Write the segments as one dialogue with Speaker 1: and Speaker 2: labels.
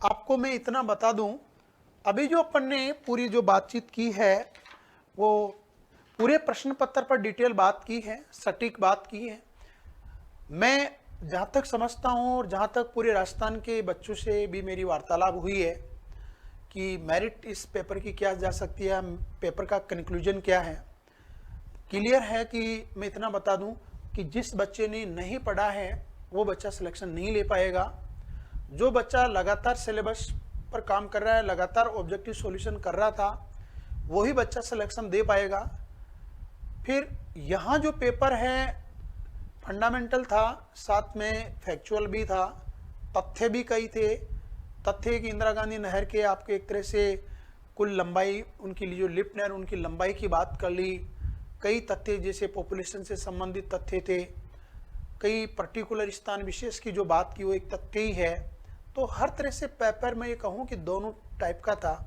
Speaker 1: आपको मैं इतना बता दूं, अभी जो अपन ने पूरी जो बातचीत की है वो पूरे प्रश्न पत्र पर डिटेल बात की है, सटीक बात की है। मैं जहां तक समझता हूं और जहां तक पूरे राजस्थान के बच्चों से भी मेरी वार्तालाप हुई है कि मेरिट इस पेपर की क्या जा सकती है, पेपर का कंक्लूजन क्या है, क्लियर है कि मैं इतना बता दूं कि जिस बच्चे ने नहीं पढ़ा है वो बच्चा सिलेक्शन नहीं ले पाएगा। जो बच्चा लगातार सिलेबस पर काम कर रहा है, लगातार ऑब्जेक्टिव सॉल्यूशन कर रहा था, वही बच्चा सिलेक्शन दे पाएगा। फिर यहाँ जो पेपर है फंडामेंटल था, साथ में फैक्चुअल भी था, तथ्य भी कई थे। तथ्य कि इंदिरा गांधी नहर के आपके एक तरह से कुल लंबाई, उनकी जो लिफ्ट नहर उनकी लंबाई की बात कर ली। कई तथ्य जैसे पॉपुलेशन से संबंधित तथ्य थे, कई पर्टिकुलर स्थान विशेष की जो बात की वो एक तथ्य ही है। तो हर तरह से पेपर में ये कहूँ कि दोनों टाइप का था।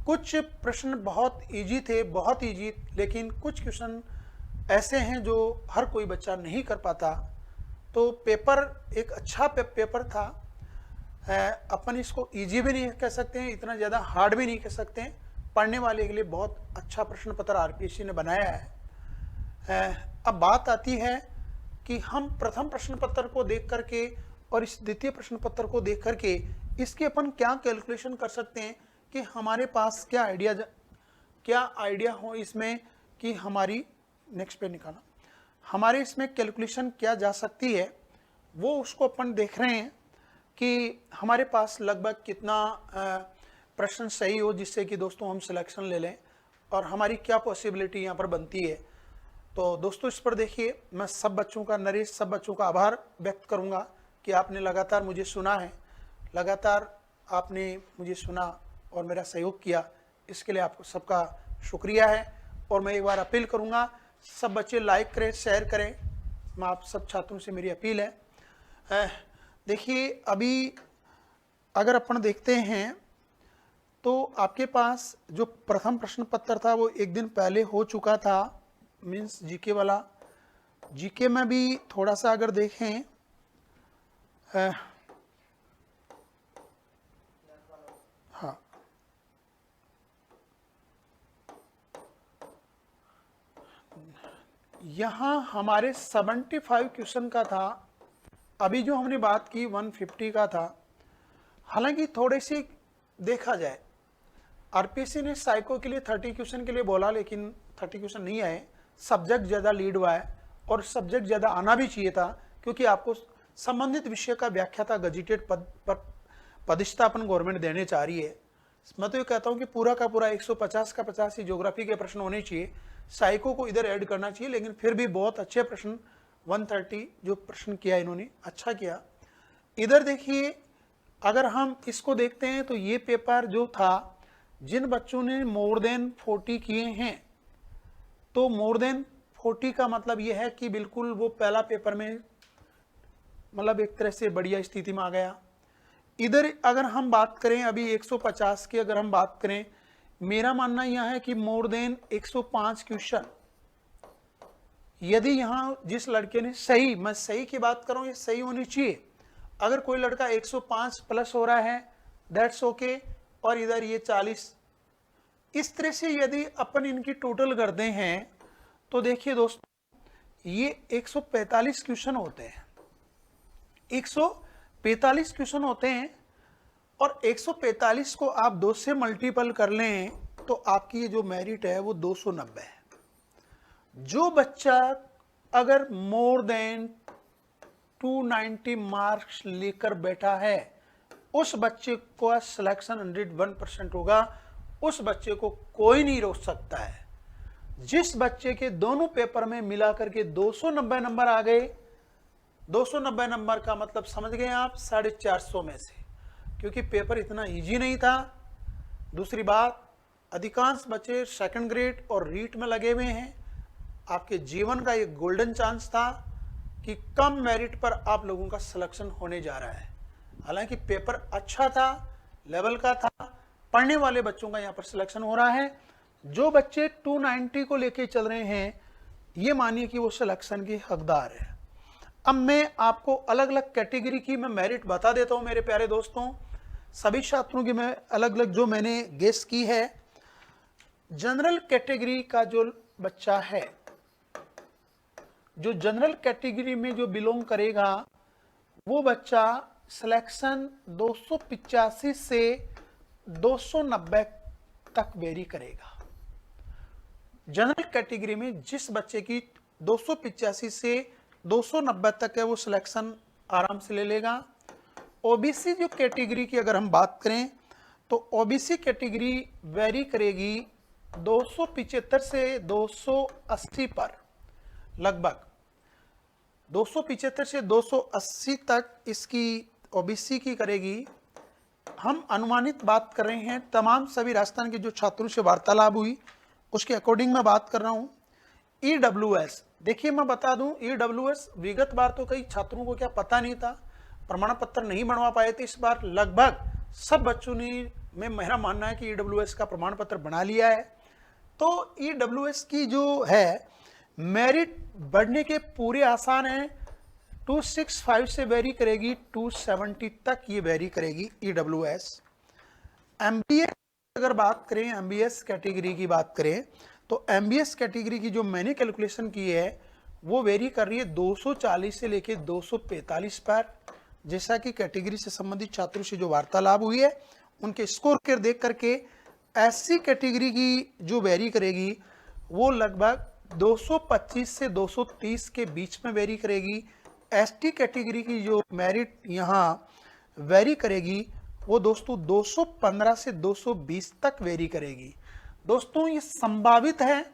Speaker 1: कुछ प्रश्न बहुत इजी थे, बहुत इजी, लेकिन कुछ क्वेश्चन ऐसे हैं जो हर कोई बच्चा नहीं कर पाता। तो पेपर एक अच्छा पेपर था। अपन इसको इजी भी नहीं कह सकते हैं, इतना ज़्यादा हार्ड भी नहीं कह सकते हैं। पढ़ने वाले के लिए बहुत अच्छा प्रश्न पत्र आरपीएससी ने बनाया है। अब बात आती है कि हम प्रथम प्रश्न पत्र को देख करके और इस द्वितीय प्रश्न पत्र को देख करके इसके अपन क्या कैलकुलेशन कर सकते हैं कि हमारे पास क्या आइडिया हो इसमें कि हमारी नेक्स्ट पे निकाला हमारे इसमें कैलकुलेशन क्या जा सकती है, वो उसको अपन देख रहे हैं कि हमारे पास लगभग कितना प्रश्न सही हो जिससे कि दोस्तों हम सिलेक्शन ले लें और हमारी क्या पॉसिबिलिटी यहाँ पर बनती है। तो दोस्तों इस पर देखिए, मैं सब बच्चों का, नरेश सब बच्चों का आभार व्यक्त करूँगा कि आपने लगातार मुझे सुना है, लगातार आपने मुझे सुना और मेरा सहयोग किया, इसके लिए आपको सबका शुक्रिया है। और मैं एक बार अपील करूँगा, सब बच्चे लाइक करें, शेयर करें, मैं आप सब छात्रों से मेरी अपील है। देखिए अभी अगर अपन देखते हैं तो आपके पास जो प्रथम प्रश्न पत्र था वो एक दिन पहले हो चुका था, मीन्स जीके वाला। जीके में भी थोड़ा सा अगर देखें, हाँ यहाँ हमारे 75 क्वेश्चन का था। अभी जो हमने बात की 150 का था। हालांकि थोड़ी सी देखा जाए, आरपीएससी ने साइको के लिए 30 क्वेश्चन के लिए बोला, लेकिन 30 क्वेश्चन नहीं आए। सब्जेक्ट ज़्यादा लीड हुआ है और सब्जेक्ट ज़्यादा आना भी चाहिए था, क्योंकि आपको संबंधित विषय का व्याख्याता गजिटेड पद पर पदस्थता अपन गवर्नमेंट देने चाह रही है। मैं तो ये कहता हूँ कि पूरा का पूरा 150 का 50 ही ज्योग्राफी के प्रश्न होने चाहिए, साइको को इधर ऐड करना चाहिए। लेकिन फिर भी बहुत अच्छे प्रश्न 130 जो प्रश्न किया इन्होंने, अच्छा किया। इधर देखिए, अगर हम इसको देखते हैं तो ये पेपर जो था, जिन बच्चों ने मोर देन 40 किए हैं, तो मोर देन 40 का मतलब ये है कि बिल्कुल वो पहला पेपर में मतलब एक तरह से बढ़िया स्थिति में आ गया। इधर अगर हम बात करें अभी 150 की अगर हम बात करें, मेरा मानना यह है कि मोर देन 105 क्वेश्चन, यदि यहाँ जिस लड़के ने सही, मैं सही की बात कर रहा हूँ, ये सही होनी चाहिए। अगर कोई लड़का 105 प्लस हो रहा है, दैट्स ओके, और इधर ये 40, इस तरह से यदि अपन इनकी टोटल करते हैं तो देखिए दोस्तों, ये 145 क्वेश्चन होते हैं, 145 क्वेश्चन होते हैं। और 145 को आप 2 से मल्टीपल कर लें तो आपकी ये जो मेरिट है वो 290 है। जो बच्चा अगर मोर देन 290 मार्क्स लेकर बैठा है, उस बच्चे को सिलेक्शन 101% होगा। उस बच्चे को कोई नहीं रोक सकता है। जिस बच्चे के दोनों पेपर में मिलाकर के 290 नंबर आ गए, 290 नंबर का मतलब समझ गए आप 450 में से, क्योंकि पेपर इतना इजी नहीं था। दूसरी बात, अधिकांश बच्चे सेकंड ग्रेड और रीट में लगे हुए हैं। आपके जीवन का एक गोल्डन चांस था कि कम मेरिट पर आप लोगों का सिलेक्शन होने जा रहा है। हालांकि पेपर अच्छा था, लेवल का था, पढ़ने वाले बच्चों का यहाँ पर सिलेक्शन हो रहा है। जो बच्चे 290 को लेके चल रहे हैं, ये मानिए कि वो सिलेक्शन के हकदार है। अब मैं आपको अलग अलग कैटेगरी की मैं मेरिट बता देता हूं मेरे प्यारे दोस्तों। सभी छात्रों की मैं अलग अलग जो मैंने गेस की है, जनरल कैटेगरी का जो बच्चा है, जो जनरल कैटेगरी में जो बिलोंग करेगा, वो बच्चा सिलेक्शन 285 से 290 तक वेरी करेगा। जनरल कैटेगरी में जिस बच्चे की 285 से 290 तक है वो सिलेक्शन आराम से ले लेगा। ओबीसी जो कैटेगरी की अगर हम बात करें तो ओबीसी कैटेगरी वेरी करेगी 275 से 280 पर, लगभग 275 से 280 तक इसकी ओबीसी की करेगी। हम अनुमानित बात कर रहे हैं, तमाम सभी राजस्थान के जो छात्रों से वार्तालाप हुई उसके अकॉर्डिंग मैं बात कर रहा हूं। ईडब्ल्यूएस, देखिए मैं बता दूं, ईडब्ल्यूएस विगत बार तो कई छात्रों को क्या पता नहीं था, प्रमाण पत्र नहीं बनवा पाए थे। इस बार लगभग सब बच्चों ने, में मेरा मानना है कि ईडब्ल्यूएस का प्रमाण पत्र बना लिया है। तो ईडब्ल्यूएस की जो है मेरिट बढ़ने के पूरे आसान हैं। 265 से वेरी करेगी 270 तक ये वेरी करेगी ईडब्ल्यूएस। एमबीएस अगर बात करें, एमबीएस कैटेगरी की बात करें तो एमबीएस कैटेगरी की जो मैंने कैलकुलेशन की है वो वेरी कर रही है 240 से लेके 245 पर। जैसा कि कैटेगरी से संबंधित छात्रों से जो वार्तालाप हुई है उनके स्कोर कर देख करके एससी कैटेगरी की जो वेरी करेगी वो लगभग 225 से 230 के बीच में वेरी करेगी। एसटी कैटेगरी की जो मेरिट यहाँ वेरी करेगी वो दोस्तों 215 से 220 तक वेरी करेगी। दोस्तों ये संभावित है,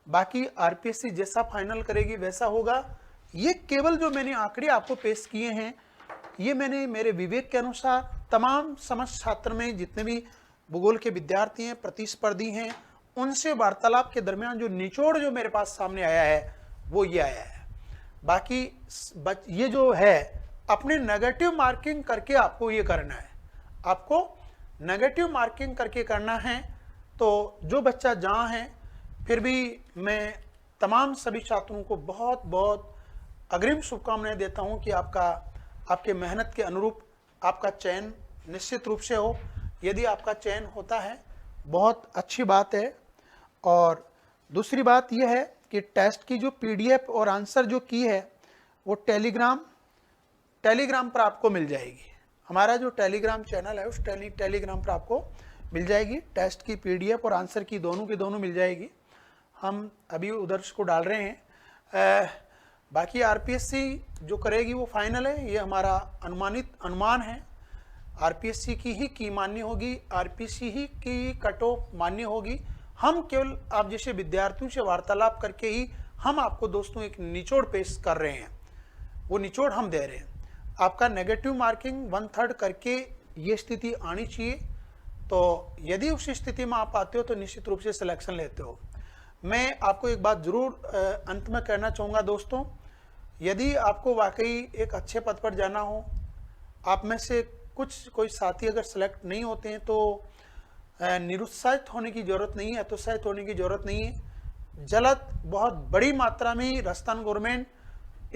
Speaker 1: बाकी आरपीएससी जैसा फाइनल करेगी वैसा होगा। ये केवल जो मैंने आंकड़े आपको पेश किए हैं ये मैंने मेरे विवेक के अनुसार तमाम समस्त छात्र में जितने भी भूगोल के विद्यार्थी हैं, प्रतिस्पर्धी हैं, उनसे वार्तालाप के दरमियान जो निचोड़ जो मेरे पास सामने आया है वो ये आया है। बाकी ये जो है अपने नेगेटिव मार्किंग करके आपको ये करना है, आपको नेगेटिव मार्किंग करके करना है। तो जो बच्चा जहाँ है, फिर भी मैं तमाम सभी छात्रों को बहुत बहुत अग्रिम शुभकामनाएं देता हूँ कि आपके मेहनत के अनुरूप आपका चयन निश्चित रूप से हो। यदि आपका चयन होता है बहुत अच्छी बात है। और दूसरी बात यह है कि टेस्ट की जो पीडीएफ और आंसर जो की है वो टेलीग्राम पर आपको मिल जाएगी। हमारा जो टेलीग्राम चैनल है उस टेलीग्राम पर आपको मिल जाएगी। टेस्ट की पीडीएफ और आंसर की दोनों मिल जाएगी। हम अभी उधर को डाल रहे हैं। बाकी आरपीएससी जो करेगी वो फाइनल है, ये हमारा अनुमान है। आरपीएससी की ही की मान्य होगी, आरपीएससी ही की कट ऑफ मान्य होगी। हम केवल आप जैसे विद्यार्थियों से वार्तालाप करके ही हम आपको दोस्तों एक निचोड़ पेश कर रहे हैं, वो निचोड़ हम दे रहे हैं। आपका नेगेटिव मार्किंग 1/3 करके ये स्थिति आनी चाहिए। तो यदि उस स्थिति में आप आते हो तो निश्चित रूप से सिलेक्शन लेते हो। मैं आपको एक बात जरूर अंत में कहना चाहूँगा दोस्तों, यदि आपको वाकई एक अच्छे पद पर जाना हो, आप में से कोई साथी अगर सेलेक्ट नहीं होते हैं तो निरुत्साहित होने की जरूरत नहीं है, हतोत्साहित होने की जरूरत नहीं है। जल्द बहुत बड़ी मात्रा में राजस्थान गवर्नमेंट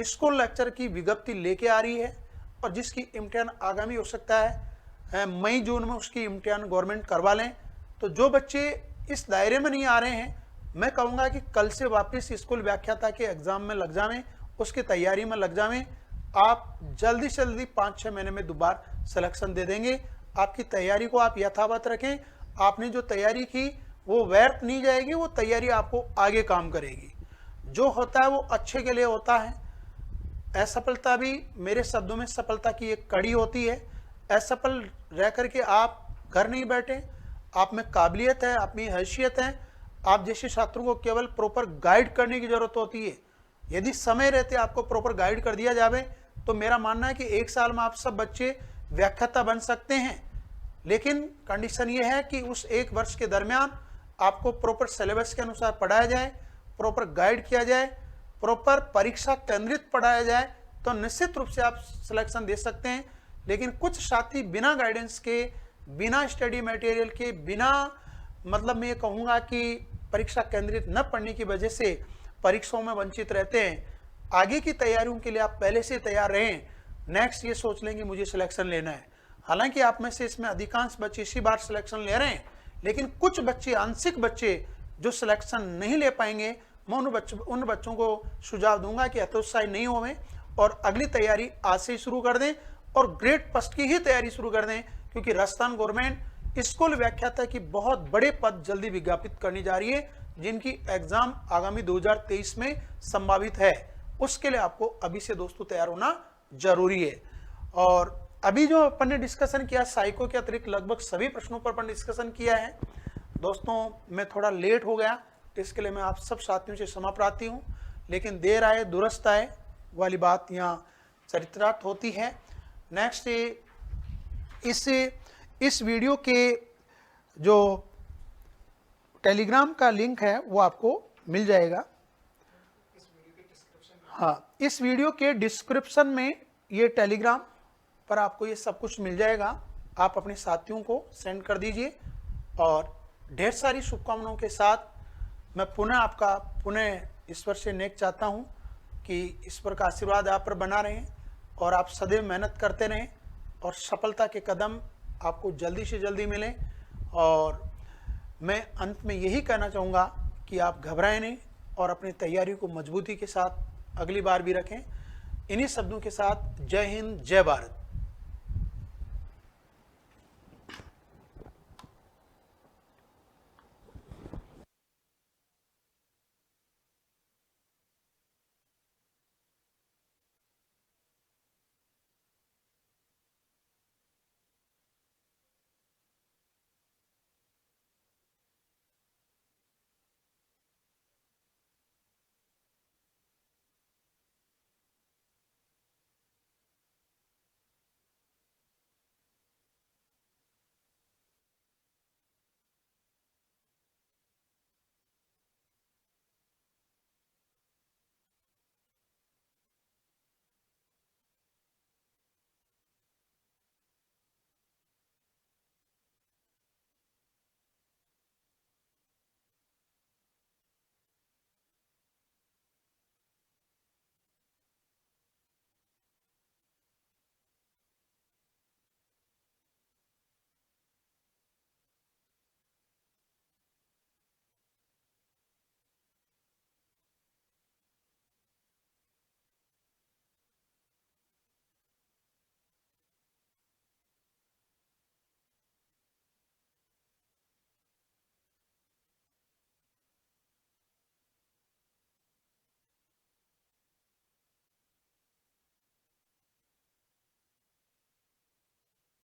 Speaker 1: स्कूल लेक्चर की विज्ञप्ति लेके आ रही है और जिसकी इम्तिहान आगामी हो सकता है मई जून में उसकी इम्तिहान गवर्नमेंट करवा लें। तो जो बच्चे इस दायरे में नहीं आ रहे हैं, मैं कहूँगा कि कल से वापस स्कूल व्याख्याता के एग्जाम में लग जावें, उसकी तैयारी में लग जावें। आप जल्दी से जल्दी 5-6 महीने में दोबारा सिलेक्शन दे देंगे। आपकी तैयारी को आप यथावत रखें। आपने जो तैयारी की वो व्यर्थ नहीं जाएगी, वो तैयारी आपको आगे काम करेगी। जो होता है वो अच्छे के लिए होता है। असफलता भी मेरे शब्दों में सफलता की एक कड़ी होती है। असफल रह करके आप घर नहीं बैठे, आप में काबिलियत है, आप में हैसियत है। आप जैसे छात्रों को केवल प्रॉपर गाइड करने की जरूरत होती है। यदि समय रहते आपको प्रॉपर गाइड कर दिया जाए तो मेरा मानना है कि 1 साल में आप सब बच्चे व्याख्याता बन सकते हैं। लेकिन कंडीशन ये है कि उस 1 वर्ष के दरमियान आपको प्रॉपर सिलेबस के अनुसार पढ़ाया जाए, प्रॉपर गाइड किया जाए, प्रॉपर परीक्षा केंद्रित पढ़ाया जाए, तो निश्चित रूप से आप सिलेक्शन दे सकते हैं। लेकिन कुछ साथी बिना गाइडेंस के, बिना स्टडी मटेरियल के, बिना मतलब मैं ये कहूँगा कि परीक्षा केंद्रित न पढ़ने की वजह से परीक्षाओं में वंचित रहते हैं। आगे की तैयारियों के लिए आप पहले से तैयार रहें। नेक्स्ट ये सोच लेंगे मुझे सिलेक्शन लेना है। हालांकि आप में से इसमें अधिकांश बच्चे इसी बार सिलेक्शन ले रहे हैं, लेकिन कुछ बच्चे, आंशिक बच्चे जो सिलेक्शन नहीं ले पाएंगे, मैं उन बच्चों को सुझाव दूंगा कि हतोत्साही नहीं होवें और अगली तैयारी आज से ही शुरू कर दें और ग्रेड फर्स्ट की ही तैयारी शुरू कर दें, क्योंकि राजस्थान गवर्नमेंट स्कूल व्याख्याता की बहुत बड़े पद जल्दी विज्ञापित करने जा रही है, जिनकी एग्जाम आगामी 2023 में संभावित है। उसके लिए आपको अभी से दोस्तों तैयार होना जरूरी है। और अभी जो अपन ने डिस्कशन किया, साइको के अतिरिक्त लगभग सभी प्रश्नों पर अपन डिस्कशन किया है। दोस्तों मैं थोड़ा लेट हो गया, इसके लिए मैं आप सब साथियों से क्षमा प्रार्थी हूँ, लेकिन देर आए दुरुस्त आए वाली बात यहाँ चरित्रार्थ होती है। नेक्स्ट इस वीडियो के जो टेलीग्राम का लिंक है वो आपको मिल जाएगा। हाँ, इस वीडियो के डिस्क्रिप्शन में ये टेलीग्राम पर आपको ये सब कुछ मिल जाएगा। आप अपने साथियों को सेंड कर दीजिए और ढेर सारी शुभकामनाओं के साथ मैं पुनः ईश्वर से नेक चाहता हूँ कि ईश्वर का आशीर्वाद आप पर बना रहें और आप सदैव मेहनत करते रहें और सफलता के कदम आपको जल्दी से जल्दी मिलें। और मैं अंत में यही कहना चाहूँगा कि आप घबराएं नहीं और अपनी तैयारी को मजबूती के साथ अगली बार भी रखें। इन्हीं शब्दों के साथ जय हिंद, जय भारत।